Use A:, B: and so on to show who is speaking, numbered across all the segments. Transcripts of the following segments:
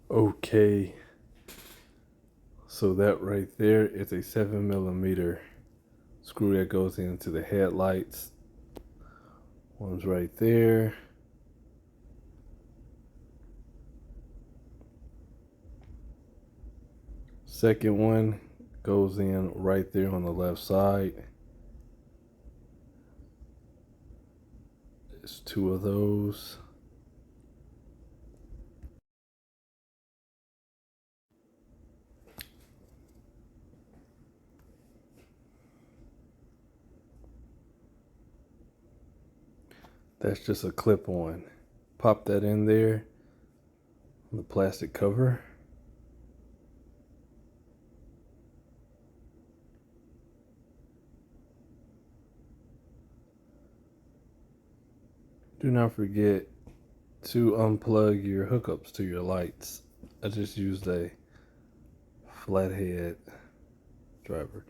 A: Okay, so that right there is a 7mm screw that goes into the headlights. One's right there. Second one goes in right there on the left side. There's two of those. That's just a clip on. Pop that in there on the plastic cover. Do not forget to unplug your hookups to your lights. I just used a flathead driver.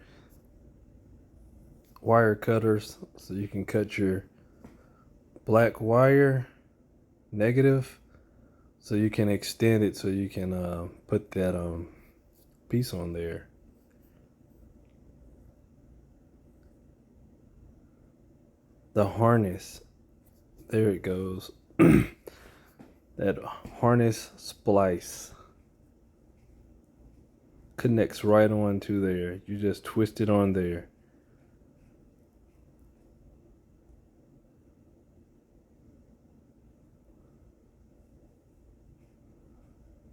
A: Wire cutters so you can cut your black wire negative so you can extend it so you can put that piece on there. The harness, there it goes. That harness splice connects right onto there. You just twist it on there.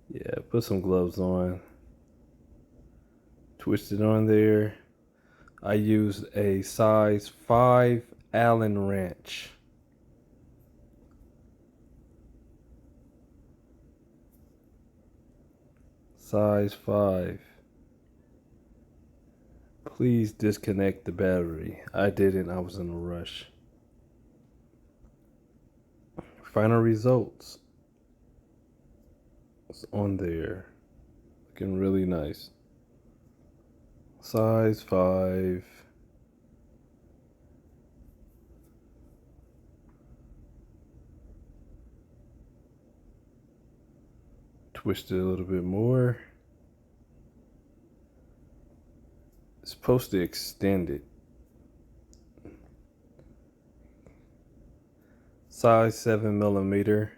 A: Yeah, put some gloves on. Twist it on there. I used a size 5 Allen wrench. Size 5. Please disconnect the battery. I didn't, I was in a rush. Final results. It's on there. Looking really nice. Size 5. Twist it a little bit more. It's supposed to extend it. Size 7mm.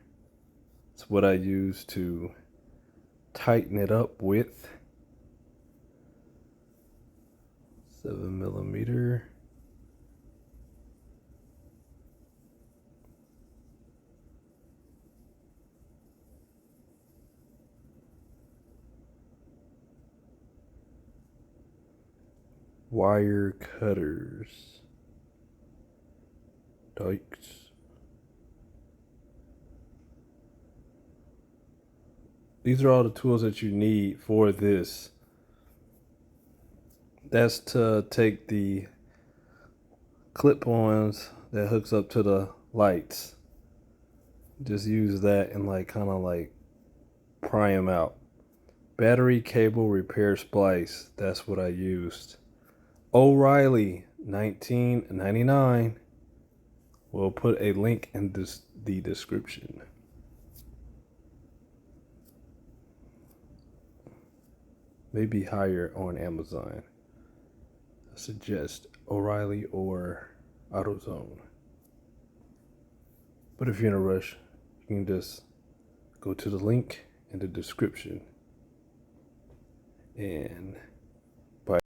A: It's what I use to tighten it up with. 7mm. Wire cutters. Dikes. These are all the tools that you need for this. That's to take the clip-ons that hooks up to the lights. Just use that and kind of pry them out. Battery cable repair splice. That's what I used. O'Reilly, $19.99. We'll put a link in the description. Maybe higher on Amazon. I suggest O'Reilly or AutoZone. But if you're in a rush, you can just go to the link in the description and